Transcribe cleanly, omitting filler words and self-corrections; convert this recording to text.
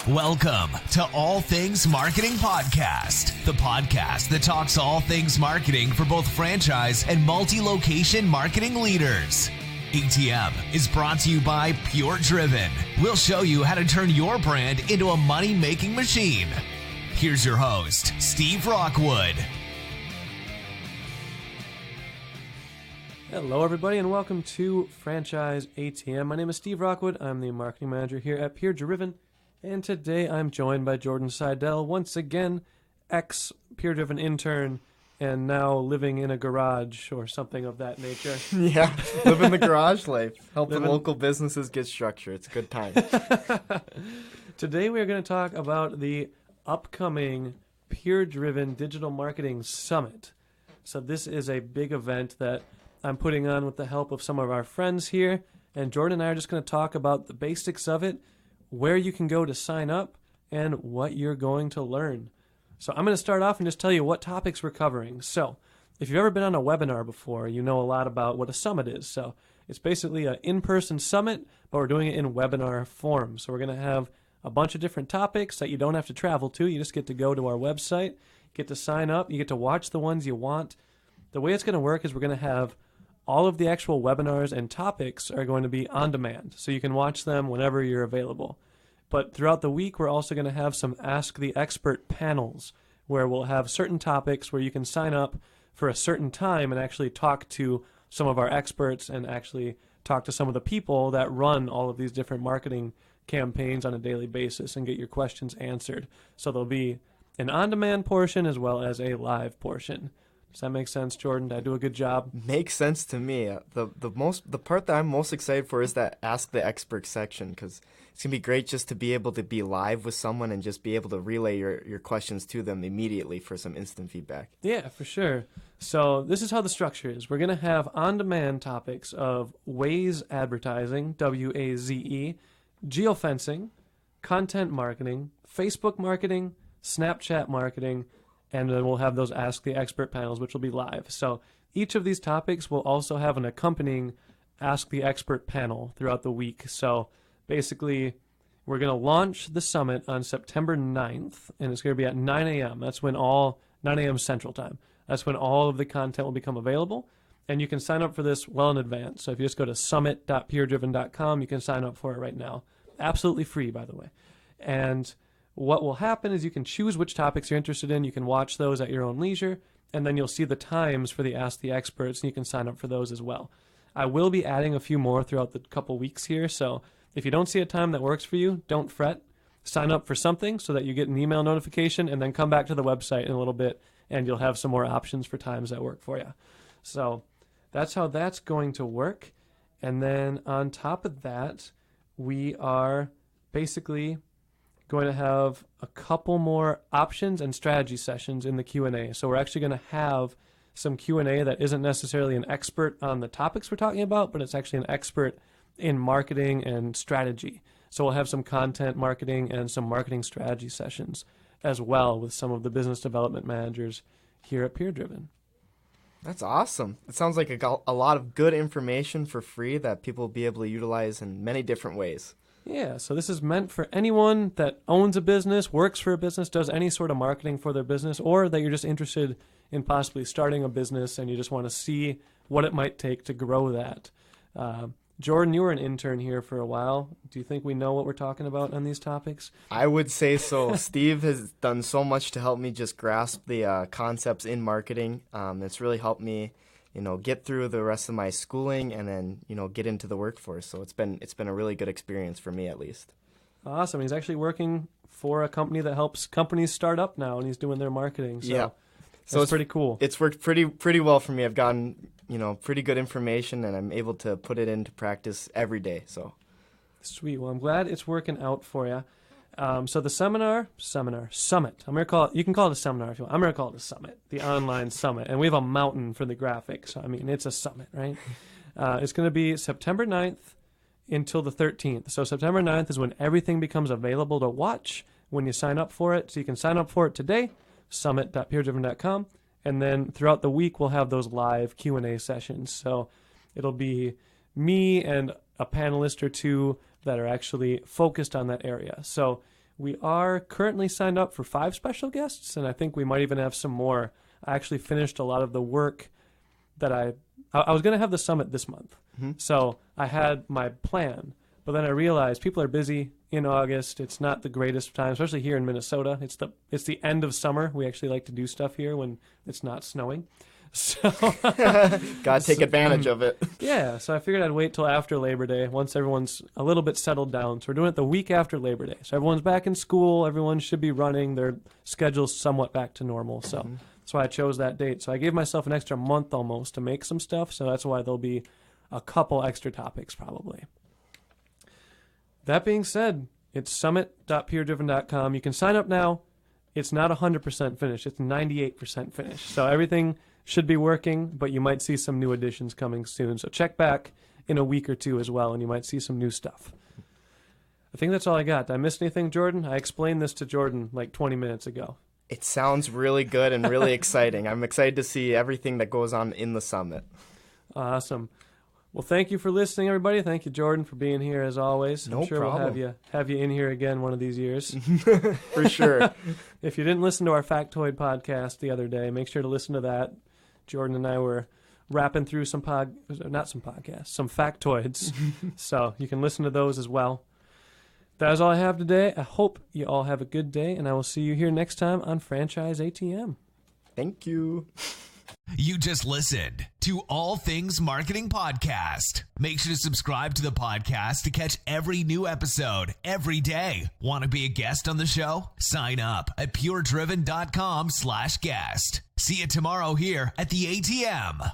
Welcome to All Things Marketing Podcast, the podcast that talks all things marketing for both franchise and multi-location marketing leaders. ATM is brought to you by PureDriven. We'll show you how to turn your brand into a money-making machine. Here's your host, Steve Rockwood. Hello, everybody, and welcome to Franchise ATM. My name is Steve Rockwood. I'm the marketing manager here at PureDriven, and today I'm joined by Jordan Seidel, once again, ex-PureDriven intern, and now living in a garage or something of that nature. Yeah, living the garage life, helping local businesses get structure. It's a good time. Today we are going to talk about the upcoming PureDriven Digital Marketing Summit. So this is a big event that I'm putting on with the help of some of our friends here, and Jordan and I are just going to talk about the basics of it, where you can go to sign up, and what you're going to learn. So I'm going to start off and just tell you what topics we're covering. So if you've ever been on a webinar before, you know a lot about what a summit is. So it's basically an in-person summit, but we're doing it in webinar form. So we're going to have a bunch of different topics that you don't have to travel to. You just get to go to our website, get to sign up, you get to watch the ones you want. The way it's going to work is we're going to have all of the actual webinars and topics are going to be on demand, so you can watch them whenever you're available. But throughout the week, we're also going to have some Ask the Expert panels, where we'll have certain topics where you can sign up for a certain time and actually talk to some of our experts and actually talk to some of the people that run all of these different marketing campaigns on a daily basis and get your questions answered. So there'll be an on-demand portion as well as a live portion. Does that make sense, Jordan? Did I do a good job? Makes sense to me. The part that I'm most excited for is that Ask the Expert section, because it's going to be great just to be able to be live with someone and just be able to relay your questions to them immediately for some instant feedback. Yeah, for sure. So this is how the structure is. We're going to have on-demand topics of Waze advertising, W-A-Z-E, geofencing, content marketing, Facebook marketing, Snapchat marketing, and then we'll have those Ask the Expert panels, which will be live. So each of these topics will also have an accompanying Ask the Expert panel throughout the week. So basically, we're going to launch the summit on September 9th, and it's going to be at 9 a.m. That's when 9 a.m. Central Time. That's when all of the content will become available, and you can sign up for this well in advance. So if you just go to summit.puredriven.com, you can sign up for it right now. Absolutely free, by the way. And what will happen is you can choose which topics you're interested in. You can watch those at your own leisure, and then you'll see the times for the Ask the Experts, and you can sign up for those as well. I will be adding a few more throughout the couple weeks here, so if you don't see a time that works for you, don't fret. Sign up for something so that you get an email notification, and then come back to the website in a little bit, and you'll have some more options for times that work for you. So that's how that's going to work. And then on top of that, we are basically going to have a couple more options and strategy sessions in the Q&A. So we're actually going to have some Q&A that isn't necessarily an expert on the topics we're talking about, but it's actually an expert in marketing and strategy. So we'll have some content marketing and some marketing strategy sessions as well with some of the business development managers here at PureDriven. That's awesome. It sounds like a lot of good information for free that people will be able to utilize in many different ways. Yeah, so this is meant for anyone that owns a business, works for a business, does any sort of marketing for their business, or that you're just interested in possibly starting a business and you just want to see what it might take to grow that. Jordan, you were an intern here for a while. Do you think we know what we're talking about on these topics? I would say so. Steve has done so much to help me just grasp the concepts in marketing. It's really helped me get through the rest of my schooling and then, get into the workforce. So it's been a really good experience for me, at least. Awesome. He's actually working for a company that helps companies start up now, and he's doing their marketing. So yeah. So it's pretty cool. It's worked pretty well for me. I've gotten, pretty good information, and I'm able to put it into practice every day. So sweet. Well, I'm glad it's working out for you. So the summit. I'm going to call it, you can call it a seminar if you want. I'm going to call it a summit, the online summit. And we have a mountain for the graphics. So, it's a summit, right? It's going to be September 9th until the 13th. So September 9th is when everything becomes available to watch when you sign up for it. So you can sign up for it today, summit.puredriven.com. And then throughout the week, we'll have those live Q&A sessions. So it'll be me and a panelist or two that are actually focused on that area. So We are currently signed up for 5 special guests, and I think we might even have some more. I actually finished a lot of the work that I was going to have the summit this month. So I had my plan, but then I realized people are busy in August. It's not the greatest time, especially here in Minnesota. It's the end of summer. We actually like to do stuff here when it's not snowing. So Gotta take advantage of it. yeah, so I figured I'd wait till after Labor Day, once everyone's a little bit settled down. So we're doing it the week after Labor Day. So everyone's back in school. Everyone should be running. Their schedule's somewhat back to normal. So that's why I chose that date. So I gave myself an extra month almost to make some stuff. So that's why there'll be a couple extra topics probably. That being said, it's summit.puredriven.com. You can sign up now. It's not 100% finished. It's 98% finished. So everything should be working, but you might see some new additions coming soon. So check back in a week or two as well, and you might see some new stuff. I think that's all I got. Did I miss anything, Jordan? I explained this to Jordan like 20 minutes ago. It sounds really good and really exciting. I'm excited to see everything that goes on in the summit. Awesome. Well, thank you for listening, everybody. Thank you, Jordan, for being here as always. No I'm sure problem. we'll have you in here again one of these years. For sure. If you didn't listen to our Factoid podcast the other day, make sure to listen to that. Jordan and I were rapping through some factoids. So you can listen to those as well. That is all I have today. I hope you all have a good day, and I will see you here next time on Franchise ATM. Thank you. You just listened to All Things Marketing Podcast. Make sure to subscribe to the podcast to catch every new episode every day. Want to be a guest on the show? Sign up at puredriven.com/guest. See you tomorrow here at the ATM.